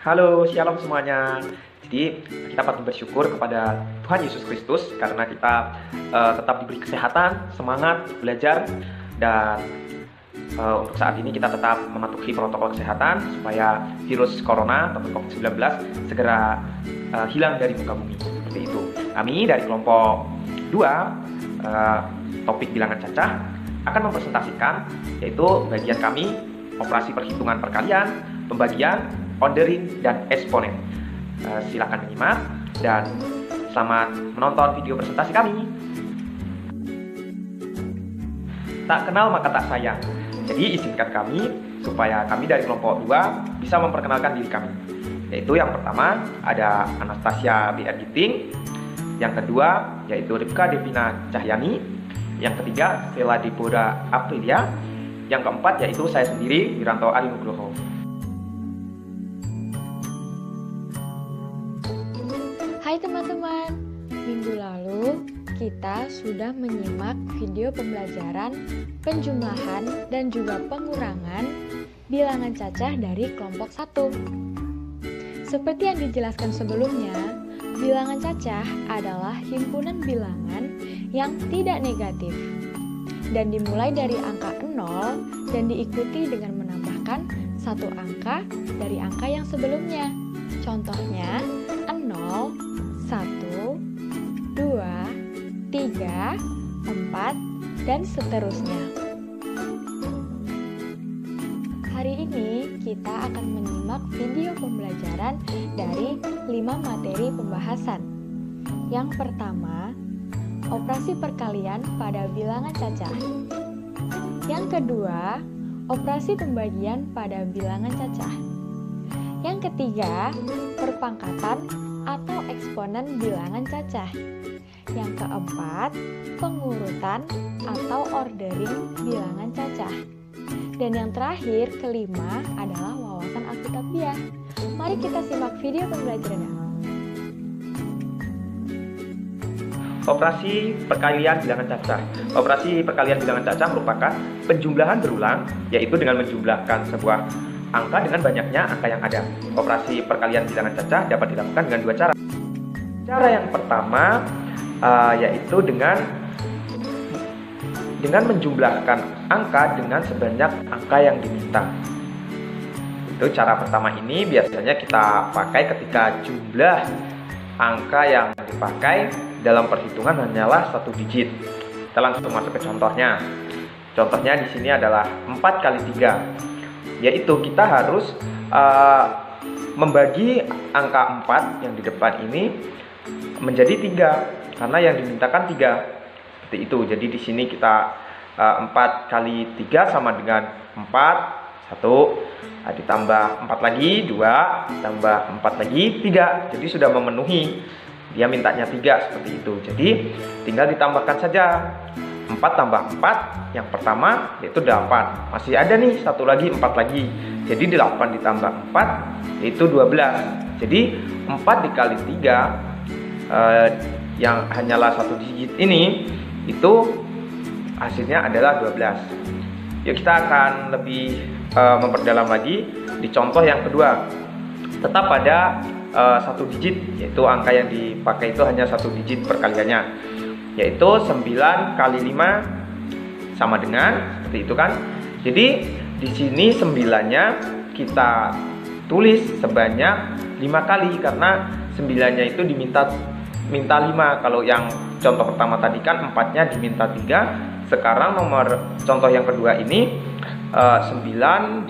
Halo, shalom semuanya. Jadi kita patut bersyukur kepada Tuhan Yesus Kristus karena kita tetap diberi kesehatan, semangat belajar, dan untuk saat ini kita tetap mematuhi protokol kesehatan supaya virus corona atau COVID-19 segera hilang dari muka bumi. Seperti itu. Kami dari kelompok 2 topik bilangan cacah akan mempresentasikan yaitu bagian kami operasi perhitungan perkalian, pembagian, ordering, dan eksponen. Silakan menyimak dan selamat menonton video presentasi kami. Tak kenal maka tak sayang. Jadi izinkan kami supaya kami dari kelompok 2 bisa memperkenalkan diri kami. Yaitu yang pertama ada Anastasia B.R. Ginting, yang kedua yaitu Ripka Devina Cahyani, yang ketiga Stella Deborah Aprilia, yang keempat yaitu saya sendiri Wiranto Ari Nugroho. Hai teman-teman, minggu lalu kita sudah menyimak video pembelajaran penjumlahan dan juga pengurangan bilangan cacah dari kelompok 1. Seperti yang dijelaskan sebelumnya, bilangan cacah adalah himpunan bilangan yang tidak negatif dan dimulai dari angka 0 dan diikuti dengan menambahkan satu angka dari angka yang sebelumnya. Contohnya 0, 1, 2, 3, 4, dan seterusnya. Hari ini kita akan menyimak video pembelajaran dari 5 materi pembahasan. Yang pertama, operasi perkalian pada bilangan cacah. Yang kedua, operasi pembagian pada bilangan cacah. Yang ketiga, perpangkatan atau eksponen bilangan cacah. Yang keempat, pengurutan atau ordering bilangan cacah. Dan yang terakhir, kelima adalah wawasan Alkitabiah. Mari kita simak video pembelajarannya. Operasi perkalian bilangan cacah. Operasi perkalian bilangan cacah merupakan penjumlahan berulang, yaitu dengan menjumlahkan sebuah angka dengan banyaknya angka yang ada. Operasi perkalian bilangan cacah dapat dilakukan dengan dua cara. Cara yang pertama yaitu dengan menjumlahkan angka dengan sebanyak angka yang diminta. Itu cara pertama ini biasanya kita pakai ketika jumlah angka yang dipakai dalam perhitungan hanyalah 1 digit. Kita langsung masuk ke contohnya. Contohnya di sini adalah 4 kali 3. Yaitu kita harus membagi angka 4 yang di depan ini menjadi 3 karena yang dimintakan 3. Seperti itu. Jadi di sini kita 4 kali 3 sama dengan 4, 1, ditambah 4 lagi 2, tambah 4 lagi 3. Jadi sudah memenuhi. Dia mintanya 3 seperti itu. Jadi tinggal ditambahkan saja. 4 tambah 4 yang pertama yaitu 8. Masih ada nih satu lagi 4 lagi. Jadi 8 ditambah 4 yaitu 12. Jadi 4 dikali 3 yang hanyalah 1 digit ini itu hasilnya adalah 12. Yuk kita akan lebih memperdalam lagi di contoh yang kedua. Tetap pada 1 digit, yaitu angka yang dipakai itu hanya 1 digit perkaliannya, yaitu 9 kali 5 sama dengan seperti itu kan. Jadi di sini 9-nya kita tulis sebanyak 5 kali karena 9-nya itu diminta 5. Kalau yang contoh pertama tadi kan 4-nya diminta 3. Sekarang nomor contoh yang kedua ini 9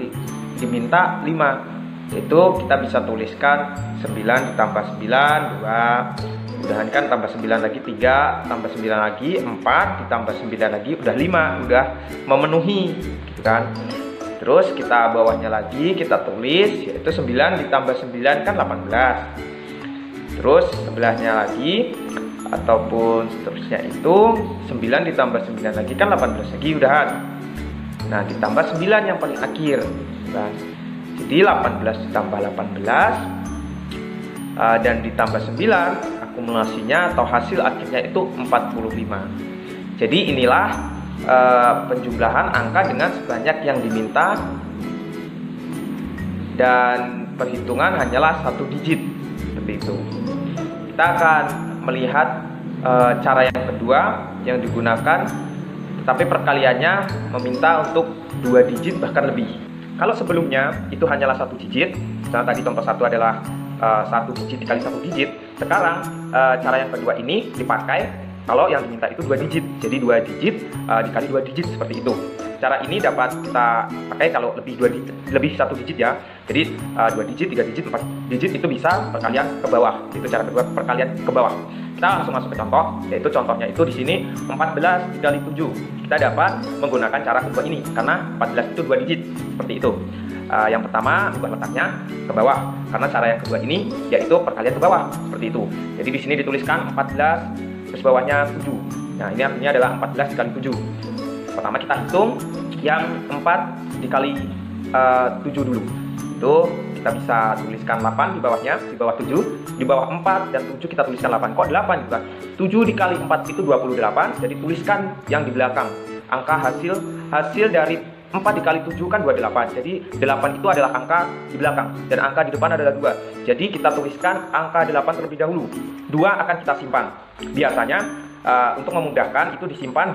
diminta 5. Itu kita bisa tuliskan 9 ditambah 9 2. Mudahan kan tambah 9 lagi 3, tambah 9 lagi 4, ditambah 9 lagi udah 5, udah memenuhi gitu kan. Terus kita bawahnya lagi kita tulis yaitu 9 ditambah 9 kan 18. Terus sebelahnya lagi ataupun seterusnya itu 9 ditambah 9 lagi kan 18 lagi udahan. Nah, ditambah 9 yang paling akhir kan. Jadi 18 ditambah 18 dan ditambah 9 akumulasinya atau hasil akhirnya itu 45. Jadi inilah penjumlahan angka dengan sebanyak yang diminta dan perhitungan hanyalah 1 digit, seperti itu. Kita akan melihat cara yang kedua yang digunakan, tetapi perkaliannya meminta untuk 2 digit bahkan lebih. Kalau sebelumnya itu hanyalah 1 digit, misalnya tadi contoh 1 adalah 1 digit dikali 1 digit. Sekarang cara yang kedua ini dipakai kalau yang diminta itu 2 digit. Jadi 2 digit dikali 2 digit, seperti itu. Cara ini dapat kita pakai kalau lebih 1 digit ya. Jadi 2 digit, 3 digit, 4 digit itu bisa perkalian ke bawah. Itu cara kedua, perkalian ke bawah. Kita langsung masuk ke contoh, yaitu contohnya itu di sini 14 dikali 7. Kita dapat menggunakan cara kedua ini karena 14 itu 2 digit, seperti itu. Yang pertama ubah letaknya ke bawah karena cara yang kedua ini yaitu perkalian ke bawah, seperti itu. Jadi di sini dituliskan 14 terus bawahnya 7. Nah, ini artinya adalah 14 dikali 7. Pertama kita hitung yang 4 dikali 7 dulu. Itu kita bisa tuliskan 8 di bawahnya, di bawah 7, di bawah 4 dan 7 kita tuliskan 8. Kok 8 juga? 7 dikali 4 itu 28, jadi tuliskan yang di belakang. Angka hasil dari 4 dikali 7 kan 28. Jadi 8 itu adalah angka di belakang dan angka di depan adalah 2. Jadi kita tuliskan angka 8 terlebih dahulu. 2 akan kita simpan. Biasanya untuk memudahkan itu disimpan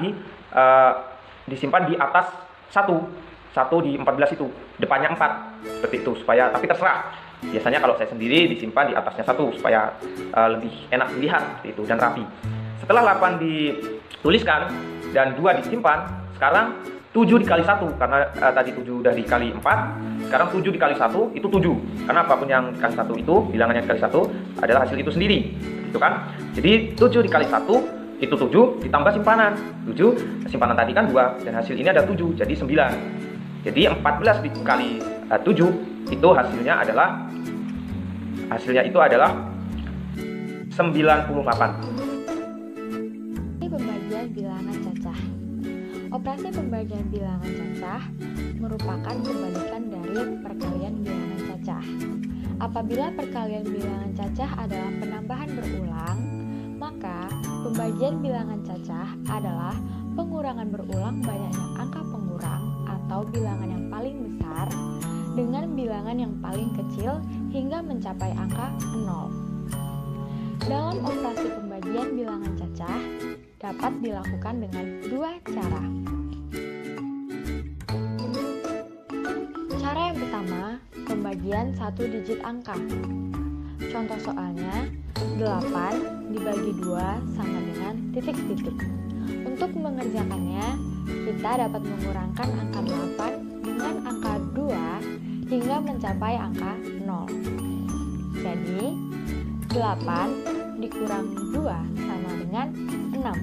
di atas 1 di 14 itu, depannya 4, seperti itu, supaya, tapi terserah. Biasanya kalau saya sendiri disimpan di atasnya 1 supaya lebih enak dilihat, seperti itu, dan rapi. Setelah 8 dituliskan dan 2 disimpan, sekarang 7 dikali 1, karena tadi 7 udah dikali 4, sekarang 7 dikali 1 itu 7, karena apapun yang dikali 1 itu, bilangannya dikali 1 adalah hasil itu sendiri, gitu kan. Jadi 7 dikali 1 itu 7 ditambah simpanan 7, simpanan tadi kan 2 dan hasil ini ada 7, jadi 9. Jadi 14 dikali 7 itu hasilnya itu adalah 98. Pembagian bilangan cacah. Operasi pembagian bilangan cacah merupakan kebalikan dari perkalian bilangan cacah. Apabila perkalian bilangan cacah adalah penambahan berulang, maka pembagian bilangan cacah adalah pengurangan berulang banyaknya angka pengurang atau bilangan yang paling besar dengan bilangan yang paling kecil hingga mencapai angka 0. Dalam operasi pembagian bilangan cacah dapat dilakukan dengan 2 cara. Cara yang pertama, pembagian 1 digit angka. Contoh soalnya, 8 dibagi 2 sama dengan titik-titik. Untuk mengerjakannya, kita dapat mengurangkan angka 8 dengan angka 2 hingga mencapai angka 0. Jadi, 8 dikurang 2 sama dengan 6.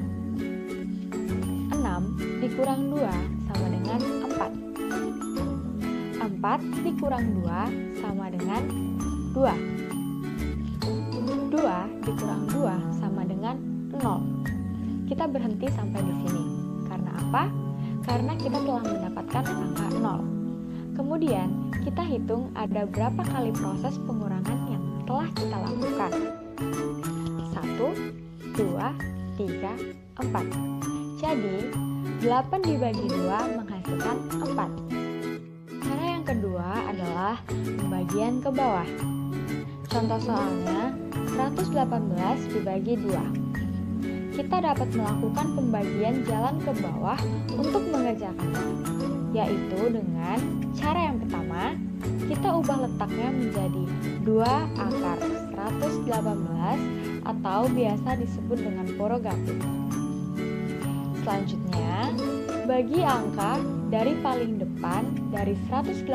6 dikurang 2 sama dengan 4. 4 dikurang 2 sama dengan 2. 2 dikurang 2 sama dengan 0. Kita berhenti sampai di sini. Karena apa? Karena kita telah mendapatkan angka 0. Kemudian, kita hitung ada berapa kali proses pengurangan yang telah kita lakukan. 1, 2, 3, 4. Jadi, 8 dibagi 2 menghasilkan 4. Cara yang kedua adalah pembagian ke bawah. Contoh soalnya, 118 dibagi 2. Kita dapat melakukan pembagian jalan ke bawah untuk mengerjakannya, yaitu dengan cara yang pertama, kita ubah letaknya menjadi 2 akar 118 atau biasa disebut dengan porogatif. Selanjutnya, bagi angka dari paling depan dari 118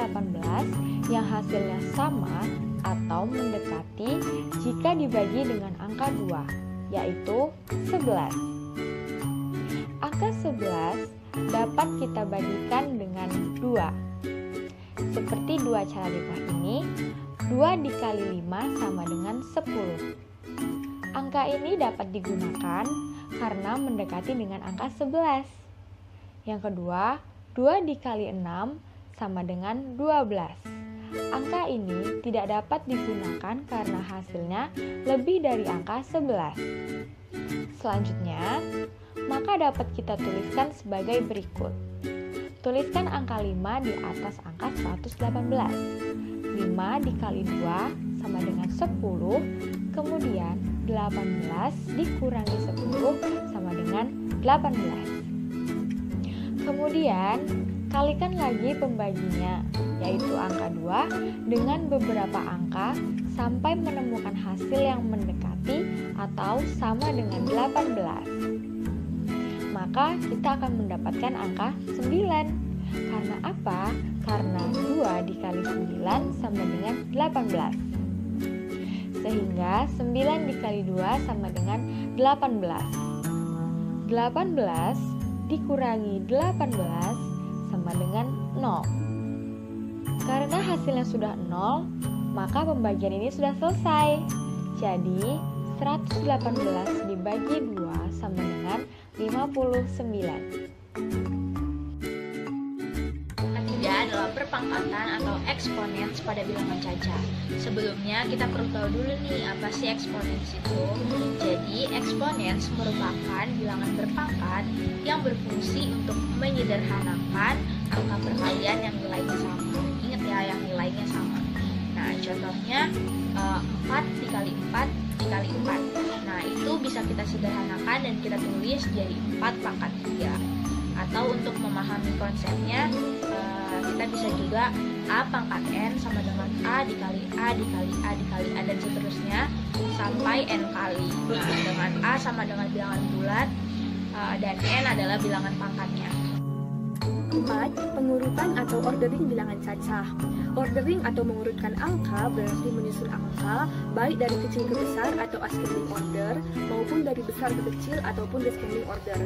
yang hasilnya sama atau mendekati jika dibagi dengan angka 2, yaitu 11. Angka 11 dapat kita bagikan dengan 2. Seperti 2 cara di bawah ini, 2 dikali 5 sama dengan 10. Angka ini dapat digunakan karena mendekati dengan angka 11. Yang kedua, 2 dikali 6 sama dengan 12. Angka ini tidak dapat digunakan karena hasilnya lebih dari angka 11. Selanjutnya, maka dapat kita tuliskan sebagai berikut. Tuliskan angka 5 di atas angka 118. 5 dikali 2 sama dengan 10, kemudian 18 dikurangi 10 sama dengan 18. Kemudian, kalikan lagi pembaginya, yaitu angka 2 dengan beberapa angka sampai menemukan hasil yang mendekati atau sama dengan 18. Maka kita akan mendapatkan angka 9. Karena apa? Karena 2 dikali 9 sama dengan 18. Sehingga 9 dikali 2 sama dengan 18. 18 dikurangi 18 sama dengan 0. Karena hasilnya sudah 0, maka pembagian ini sudah selesai. Jadi 118 dibagi 2 sama dengan 59. Ketiga adalah perpangkatan atau eksponens pada bilangan caca. Sebelumnya kita perlu tahu dulu nih apa sih eksponens itu. Jadi eksponens merupakan bilangan berpangkat yang berfungsi untuk menyederhanakan angka perkalian yang nilainya sama. Ingat ya, yang nilainya sama. Nah, contohnya 4 dikali 4 dikali 4. Nah, itu bisa kita sederhanakan dan kita tulis jadi 4 pangkat 3. Atau untuk memahami konsepnya, kita bisa juga A pangkat N sama dengan A dikali A dikali A dikali A dan seterusnya sampai N kali. Nah, dengan A sama dengan bilangan bulat dan N adalah bilangan pangkatnya. 4. Pengurutan atau ordering bilangan cacah. Ordering atau mengurutkan angka berarti menyusun angka baik dari kecil ke besar atau ascending order maupun dari besar ke kecil ataupun descending order.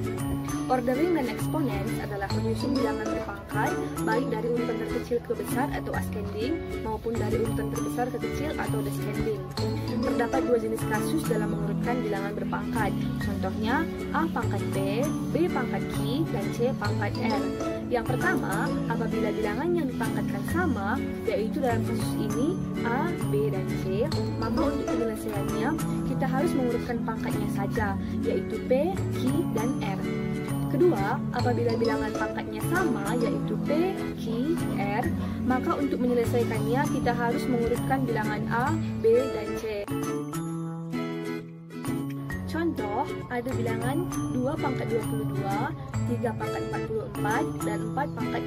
Ordering dan exponents adalah menyusun bilangan berpangkat baik dari urutan terkecil ke besar atau ascending maupun dari urutan terbesar ke kecil atau descending. Terdapat dua jenis kasus dalam mengurutkan bilangan berpangkat. Contohnya A pangkat B pangkat Q, dan C pangkat R. Yang pertama, apabila bilangan yang dipangkatkan sama, yaitu dalam kasus ini A, B, dan C, maka untuk penyelesaiannya kita harus mengurutkan pangkatnya saja, yaitu P, Q, dan R. Kedua, apabila bilangan pangkatnya sama, yaitu P, Q, R, maka untuk menyelesaikannya kita harus mengurutkan bilangan A, B, dan C. Contoh, ada bilangan 2 pangkat 22, 3 pangkat 44, dan 4 pangkat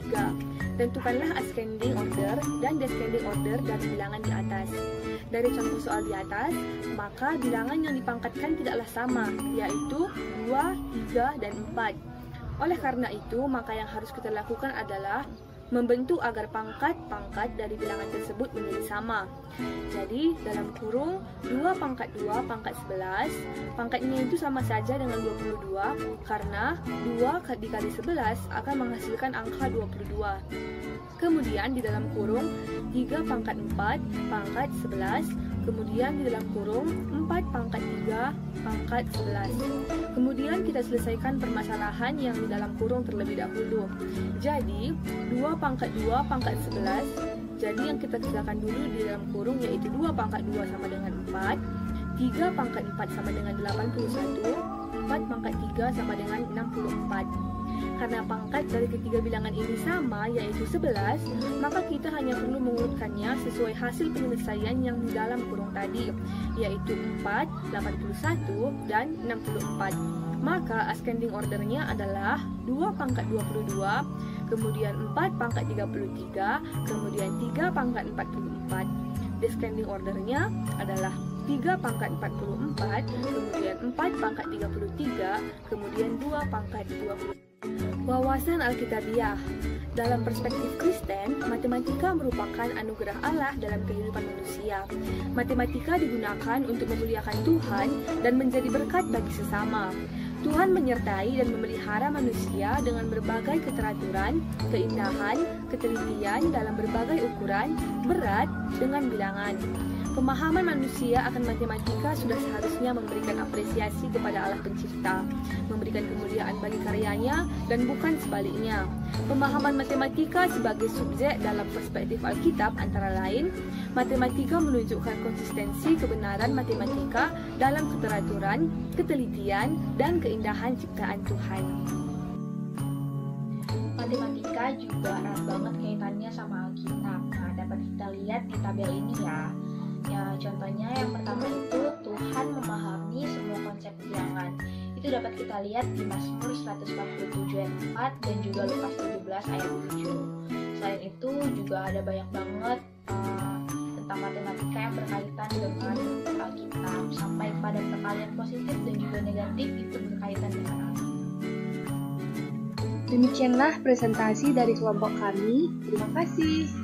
23. Tentukanlah ascending order dan descending order dari bilangan di atas. Dari contoh soal di atas, maka bilangan yang dipangkatkan tidaklah sama, yaitu 2, 3, dan 4. Oleh karena itu, maka yang harus kita lakukan adalah membentuk agar pangkat-pangkat dari bilangan tersebut menjadi sama. Jadi, dalam kurung 2 pangkat 2 pangkat 11, pangkatnya itu sama saja dengan 22 karena 2 dikali 11 akan menghasilkan angka 22. Kemudian di dalam kurung 3 pangkat 4 pangkat 11, kemudian di dalam kurung 4 pangkat 3 pangkat 11. Kemudian kita selesaikan permasalahan yang di dalam kurung terlebih dahulu. Jadi 2 pangkat 2 pangkat 11. Jadi yang kita kerjakan dulu di dalam kurung yaitu 2 pangkat 2 sama dengan 4, 3 pangkat 4 sama dengan 81, 4 pangkat 3 sama dengan 64. Karena pangkat dari ketiga bilangan ini sama, yaitu 11, maka kita hanya perlu mengurutkannya sesuai hasil penyelesaian yang di dalam kurung tadi, yaitu 4, 81, dan 64. Maka ascending ordernya adalah 2 pangkat 22, kemudian 4 pangkat 33, kemudian 3 pangkat 44. Descending ordernya adalah 3 pangkat 44, kemudian 4 pangkat 33, kemudian 2 pangkat 20. Wawasan Alkitabiah. Dalam perspektif Kristen, matematika merupakan anugerah Allah dalam kehidupan manusia. Matematika digunakan untuk memuliakan Tuhan dan menjadi berkat bagi sesama. Tuhan menyertai dan memelihara manusia dengan berbagai keteraturan, keindahan, ketelitian dalam berbagai ukuran, berat, dengan bilangan. Pemahaman manusia akan matematika sudah seharusnya memberikan apresiasi kepada Allah Pencipta, memberikan kemuliaan bagi karyanya, dan bukan sebaliknya. Pemahaman matematika sebagai subjek dalam perspektif Alkitab antara lain, matematika menunjukkan konsistensi kebenaran matematika dalam keteraturan, ketelitian, dan keindahan ciptaan Tuhan. Pada matematika juga erat banget kaitannya sama Alkitab. Nah, dapat kita lihat di tabel ini ya. Ya, contohnya yang pertama itu Tuhan memahami semua konsep bilangan. Itu dapat kita lihat di Mazmur 147 ayat 4 dan juga Lukas 17 ayat 7. Selain itu juga ada banyak banget tentang matematika yang berkaitan dengan Alkitab, sampai pada perkalian positif dan juga negatif itu berkaitan dengan Alkitab. Demikianlah presentasi dari kelompok kami. Terima kasih.